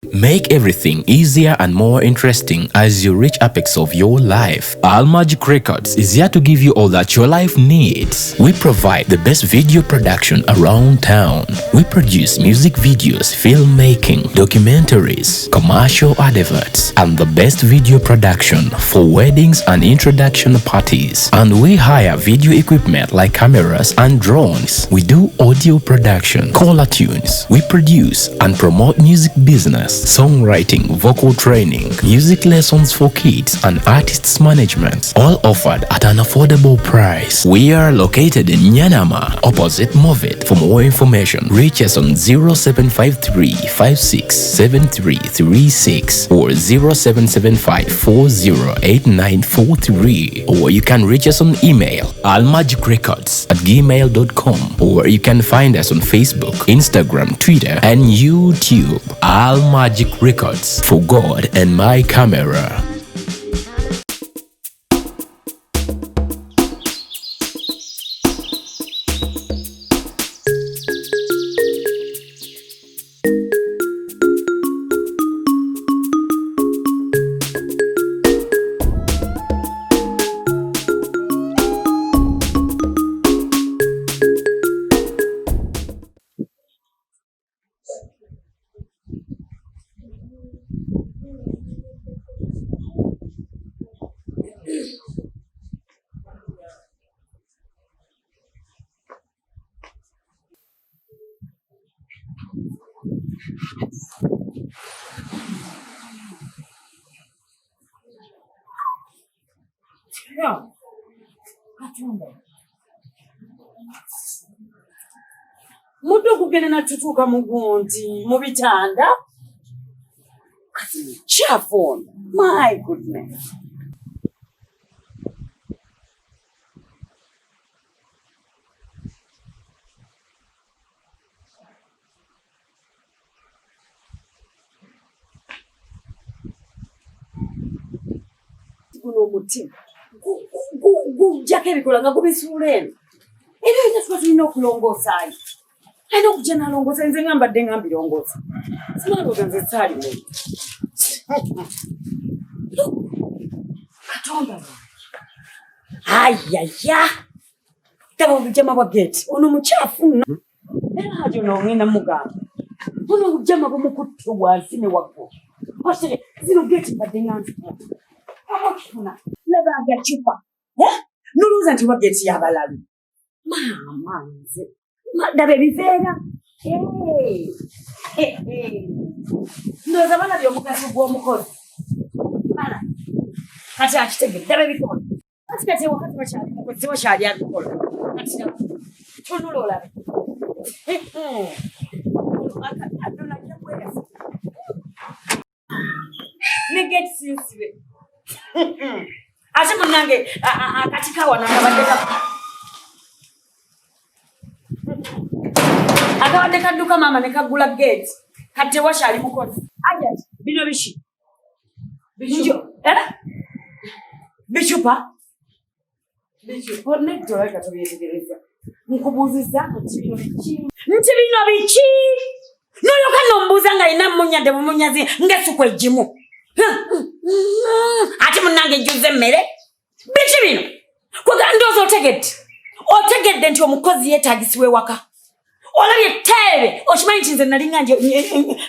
Make everything easier and more interesting as you reach apex of your life. Al Magic Records is here to give you all that your life needs. We provide the best video production around town. We produce music videos, filmmaking, documentaries, commercial adverts, and the best video production for weddings and introduction parties. And we hire video equipment like cameras and drones. We do audio production, caller tunes. We produce and promote music business, songwriting, vocal training, music lessons for kids, and artists management, all offered at an affordable price. We are located in Nyanama, opposite Movit. For more information, reach us on 0753 567336 or 0775 408943, or you can reach us on email almagicrecords@gmail.com, or you can find us on Facebook, Instagram, Twitter, and YouTube. Al Magic Records, for God and my camera. Mutu kugenda na tutuka mugundi mubitanda kati chafu. My goodness. Kuno muti jakeri kulanga kubisuleni ino itatuka tulina okulongosa ayi ayina okujja nalongosa nze ngambadde ngambirongoosa sinalooza nze saali muntu katonda ayaya taba obujama bwa geti ono mukyafu era hajo noongenda mugamba ono obujama bumukutte wansi ne waggulu ose zino geti mbadde nganzikuna abakifuna laba agacupa nolowooza nti wageti yabalalu mama nze ndaba ebiveera ndowooza balabye omugaso gw'omukozi bala kati akitegedde ndaba ebikola kati ewakati wakyali wakyali abikola kati tunula olabe ne geti sinsibe ate munange akati kawana akabadde kadduka mama ne kagula gate kati wakyali mukozi ajati bino bishi bichupa onetto leka tubyetegereza nkubuuziza nti bino biki noyo kanombuuza nga ina munyadde bumunyazi ng'essuku eggimu ate munange njuze emmere biki bino kwegandooza otegedde nti omukozi yeetaagisiwa ewaka olabye teebe okimanyi nti nze nalinga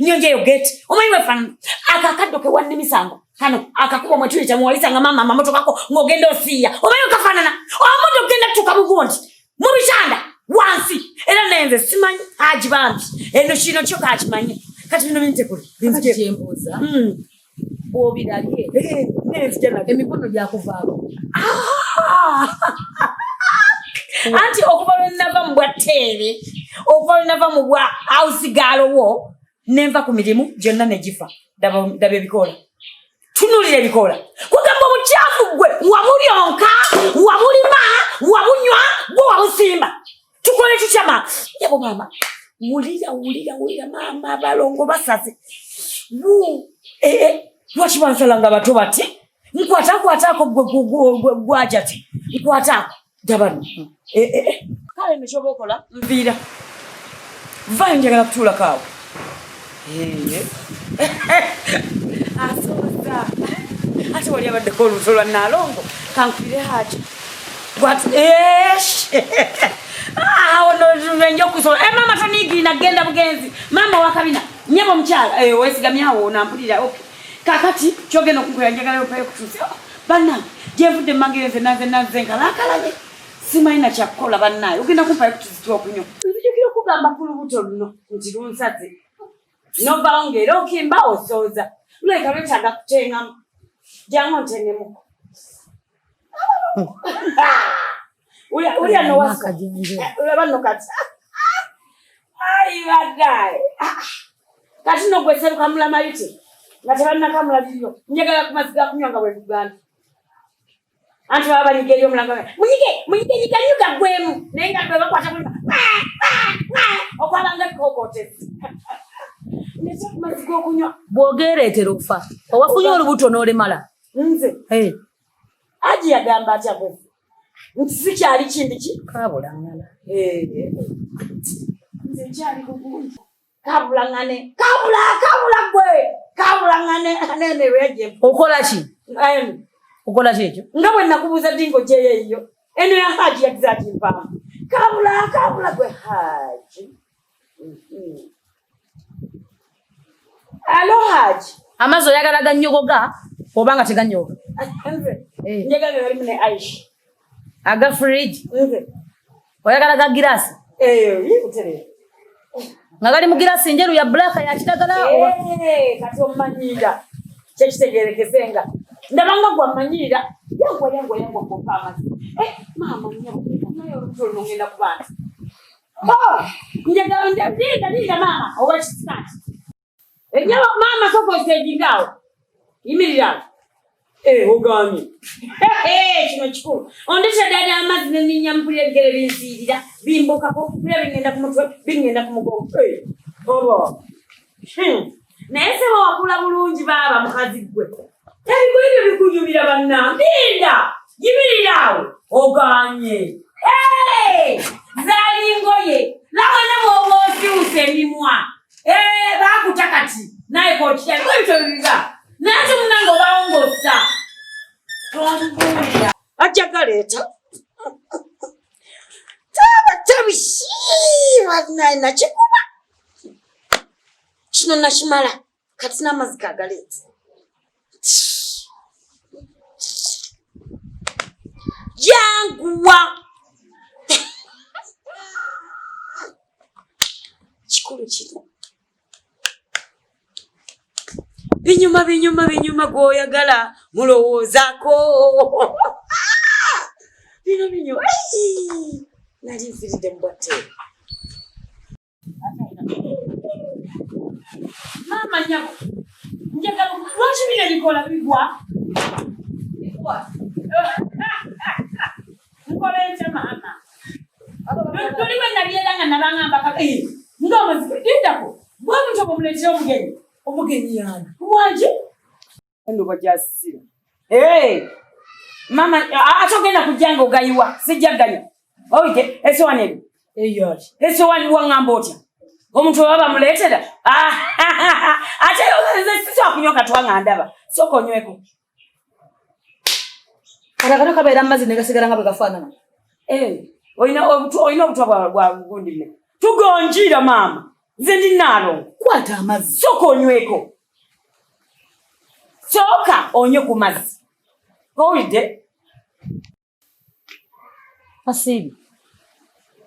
nyonjeyo geti omanyi wefaanana akakaddo ke wannimisango kano akakuba mwetuli kyamuwalisanga mama amamotokako ng'ogenda osiiya omanyi okafaanana omuntu ogenda tuka mugundi mu bitanda wansi era nenze simanyi agibambi eno kino kyo kakimanyi kati bino bintekuli binzikyembuuza bw'obirabye emikono gyakuvaako anti okuva lwe nava mu bwa tteere okuva lwe nava mu bwa awusigaalowo nenva ku mirimu gyonna ne gifa daba ebikola tunulira ebikola kugamba obukyafu gwe wabulyonka wabulima wabunywa gwe wabusimba tukole tukyama yabo mama wulira mama abalongo basase lwaki bansalanga bato bati nkwatakwatako gwajati nkwatako dabano kale nekyoba okola nviira vayo njagala kutuula kaawo Asoza. Ati wali abadde ko lutolwa nalongo. Kankire haji. What ono njo kusola. Mama tanigi nagenda bugenzi. Mama wakabina. Nyabo mchala. Wesigamyawo nampulira. Okay. Kakati kyogenda okukuyanjagala opayo kutusa. Bana, jevude mangenze naze nkalakalaje. Simaina kyakola bannayo. Ugenda kumpayo kutusa okunyo. Nzijukira kugamba kulubuto luno. Ntirunsaze. No baongera okimba osoza. Leka lwetaga kutenga. Jango ntengemu. Uya no wasa. Ula no kati. Ai wadai. Kati no gweselu kamula malite. Ngatabana kamula lilo. Njagala kumasiga kunyonga bwe Uganda. Antu baba nigerio mulanga. Munyike nyikanyuka gwemu. Nenga baba kwata kulima. Okwalanga kokote. Nese kumasiga kunywa. Bwogeretera okufa. Owafunye olubuto n'olemala. Nze. Aji yagamba atya bwe. Nsikyali kindi ki? Kabulangana. Nze kyali kugunja. Kabulangane. Kabula gwe. Kabulangane anene reje. Okola ki? Okola ki ekyo? Nga bwe nakubuuza dingo gye yiyo. Eno ya Haji yakizati mpamu. Kabula gwe Haji. Alo Haji. Amazo yagala ganyogoga obanga teganyoga. Njagala yali mune Aisha. Aga fridge. Oyagala ga girasi. Yibutere. Nagali mu girasi njeru ya black ya kitagala. Kati omanyira. Kyekitegerekesenga. Ndabanga gwa manyira. Yango mpama. Mama nyabo. Nayo olutulo ngenda kubana. Njagala ndinda mama. Owekisitati. Enyama mama soko sejingawo. Imirira. Ogami. Kino kikulu. Ondesha dada amazina n'inyampulira bigere binsirira. Bimboka ko kulya bingenda ku mutwe, bingenda ku mugongo. Obo. Naye sebo wakula bulungi baba mukazi gwe. Ebyo ebyo bikunyumira banna. Ndinda. Yimirirawo. Oganye. Zalingoye. Lawa nabo wofiuse emimwa. Bakutakati. Naye ko kitya kwito biga. Nanti munango baongoza. Twambuya. Ajagaleta. Tabishi wadnaina chikuba. Kino nashimala katina mazika galeta. Jangwa. Chikulu chino. Binyuma goyagala mulowozako. Binyuma. Nali nziride mbwate. Mama nyako. Njagala lwaki bino bikola bigwa? Bigwa. Nkola ente mama. Tuliwe nabyeranga nabangamba kaka. Ngoma zikidako. Bwa muntu omuletera omugenyi. Omugenyi yana. Waje? Ndo bajasira. Mama atogenda kujanga ogayiwa. Sijaganya. Oite, eso waneli. Eyoshi. Eso wani wangamba otya. Omuntu baba muletera. Ate sisi akunyoka twanga ndaba. Soko nyweko. Karakano kabeera amazi negasigala nga bagafaanana. Oyina obutwa bwa ngundime. Tugonjira mama. Nze ndinalo. Kwata amazi. Soko onyweko. Soka onye ku mazi. Owulidde? Asibi.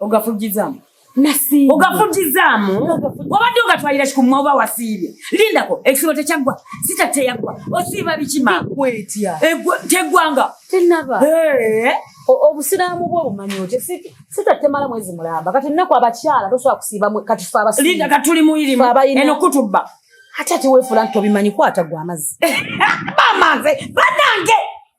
Ogafugizamu. Nasibi. Ogafugizamu. Wabadde ogatwalira kikumwa oba wasiibye. Lindako ekisibo tekyagwa. Sitateyagwa. Osiiba bikima. Kwetya. Teggwanga. Tenaba. Obusiraamu bwo bumanyi otya sitatemala mwezi mulamba kati nnaku abakyala tosobola kusiiba kati fe abasiiba. Linda katuli muyirimu eno kutubba. Ate ati weefula nti tobimanyi kwata gwa amazzi. Mama nze banange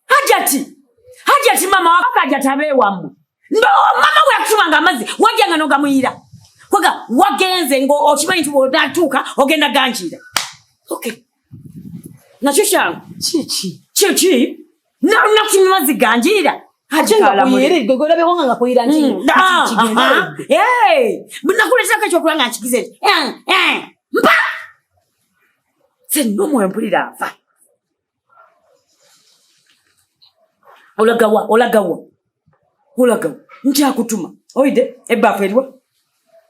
hajati mama wakajati abeewamu. Ndo mama we yakutumanga amazzi wajjanga n'ogamuyira. Kwaga wagenze ngo okimanyi nti bw'otuuka ogenda ganjira. Okay. Nakyo kyangu. Kiki? Nakutumya amazzi ganjira. Hajanga kuyiri gogola behonga nga kuyira nti nakuletako ekyokulanga nkigize mpa Se nomo empulira afa. Olagawa. Ncha kutuma. Oide, ebafu eriwa.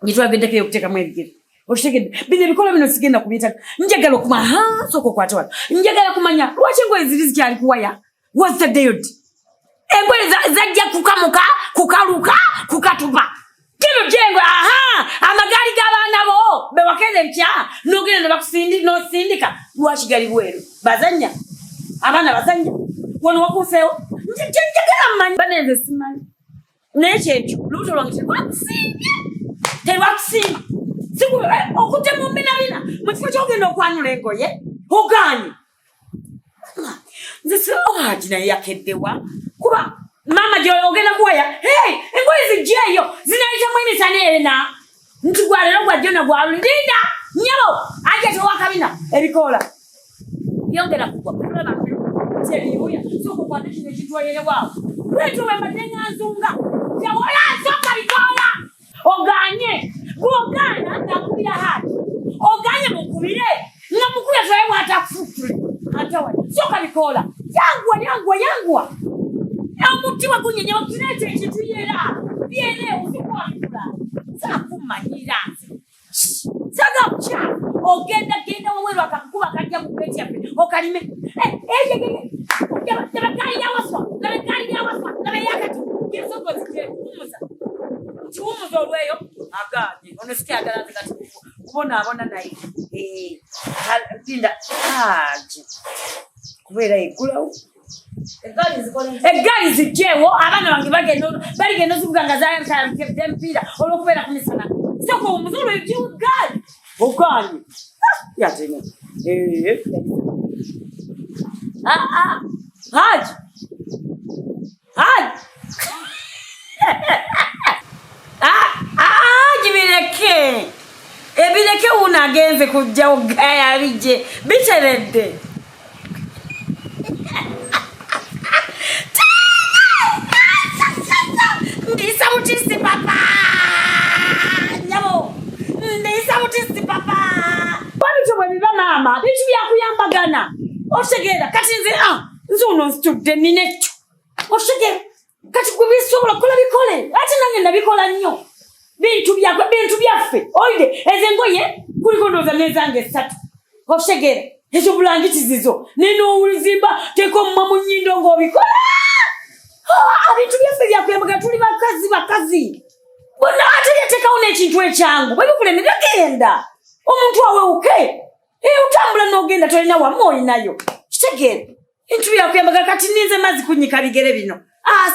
Njitwa bendeke yokuteka mwebigere. Oshtegede. Bine bikola bino sigenda kubita. Njagala okuma soko kwatwa. Njagala kumanya. Lwaki ngoye ziri kyali kuwaya? What's the deal? Engoye zajja kukamuka, kukaluka, kukatupa. Kino jengo amagari g'abaana bo bewakeze ntya nogenda nosindika lwakigali bweru bazanya abaana bazanya wano wakuseewo njagala mmanyi banenze simanyi naye kyekyo lubuto lwange terwakusinga okute mu mbinabina mu kifo kyogenda okwanula engoye ogaanye nze sirowaagi naye yakeddewa kuba mama gy'ogenda kuwaya engoye zijjeeyo zinayitamu emisana ena nti gwalero gwajjona gwalulida nyabo aje tewakabina ebikoola yongera kugwa kulaba kyeriuya sokukwata kino ekitwoyerewawo lwetuwe madenga nzunga tewola soka bikoola oganye gwogana ngakubira hati oganye mukubire nga mukubira twewe atakufutule atawa soka bikoola yangwa Amutiwa kunyenye wakinete ekituyera byene uzikwakula sakumanyira saga cha ogenda wawero akakuba kajja mupeti yape okalime tabakali yawaswa nabayakati yesogo zike kumuza olweyo aganye onesikia agalanze kati kubona naye linda kubera ikulawo Egali zijewo abana bange bagenda zibuganga zayaka mpira olokubera kumisana soko umuzulu y'ugali ogani yatene haji bileke unagenze kujja ogaya bije biteredde Ndisabutisi papa. Nyabo. Ndisabutisi papa. Babicho bwebiba mama, bichu byakuyambagana. Oshegera kati nze nzuno studde ninecho. Oshegera kati kubisobola kola bikole. Ati nange nabikola nnyo. Bintu byaffe. Oide ezengoye kuliko ndoza nezange 3. Oshegera ezo bulangiti zizo. Neno ulizimba teko mama nyindo ngobikola. Abintu byaffe byakuyambaga tuli bakazi bona ate yateka une ekintu ekyangu babikulemera genda omuntu awewuke utambula n'ogenda tolina wamu olinayo kitegere bintu byakuyambaga kati ninze mazzi kunyika bigere bino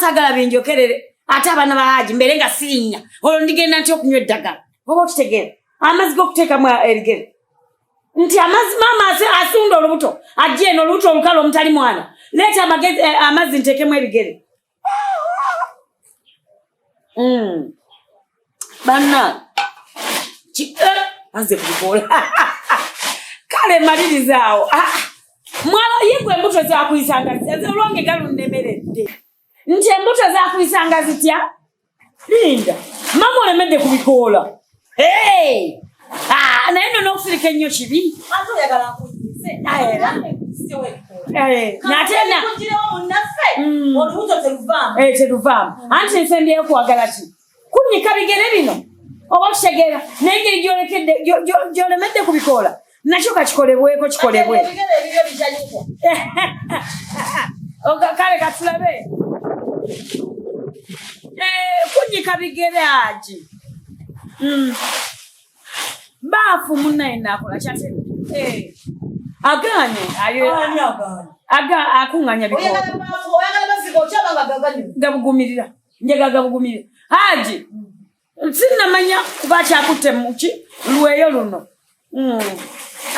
sagala binjokerere ate abaana bahaji mbere nga siinya olwo ndigenda nti okunywa eddagala oba okitegere amazzi g'okuteekamu ebigere nti amazzi mama asunda olubuto ajje eno olubuto olukala omutali mwana leeta amazzi nteekemu ebigere Bana anze kubola kale maliri zao mwalo yegwe embuto za kuisanga ze olwange galunnemeredde nti embuto za kuisanga zitya linda mama olemedde kubikola naye nno n'okufirika ennyo kibi natena teruvaamu anti nsembyeyo kwagala ki kunyika bigere bino oba kitegera naye engeri gyolemedde kubikola nakyo kakikolebweko kale katulabe kunyika bigere agi baafu munnaye nakola kyate aganye akuŋŋanya bikola gabugumirira njega gabugumirira haji sinnamanya kuba kyakutte muki lweyo luno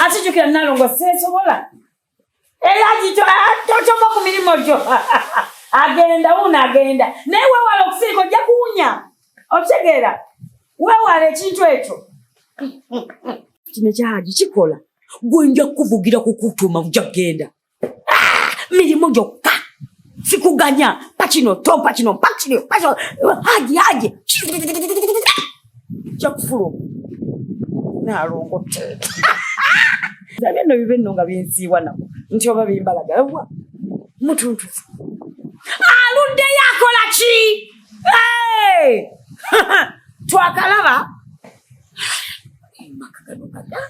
ate jjukira nalongo seesobola haji totoma ku mirimu gyo agenda naye weewala okusiika ojja kuwunya okitegeera weewala ekintu ekyo kino kyahaji kikola gwenja kuvugira kukutuma ujagenda mirimu gyokka sikuganya pakino haji kyakufulu nalongote Zabino bibeno nga byenziwa nako nti oba bimbalaga wa mutuntu aludde yakola ki twakalaba makagano kada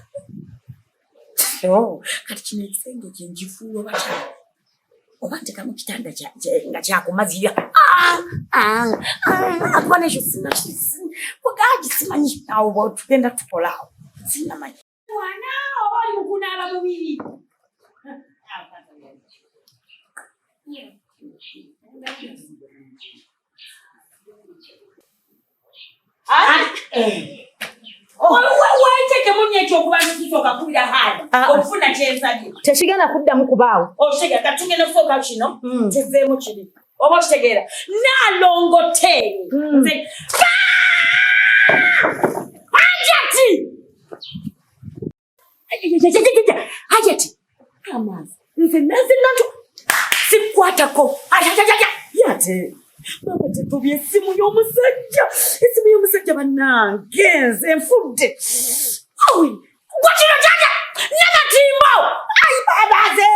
kati kino ekisenge kyenjifuulo batya oba ntekamu kitanda nga kyakumazira akubana ekyo sinakisi simanyi awo bwetugenda tukolaawo sinamanyi mwana oba oli mukunaaba mubiri waiteke munye ekyokubanza kisooka kubira hali okufuna kyensabye tekigenda kuddamu kubaawo oshega katugenda kusooka kino kizeemu kiri oba okitegeera naalongoteere ajati amazi nze nazinatu sikwatako yate mama tetubye esimu y'omusajja bannange nze nfudde gwakino jaja nagatimbo ayi babaze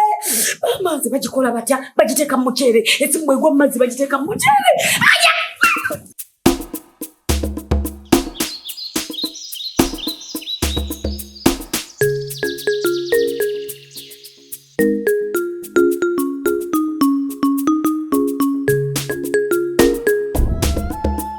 amazi bagikola batya bagiteeka mu muceere esimu bwegwa mu mazzi bagiteeka mu muceere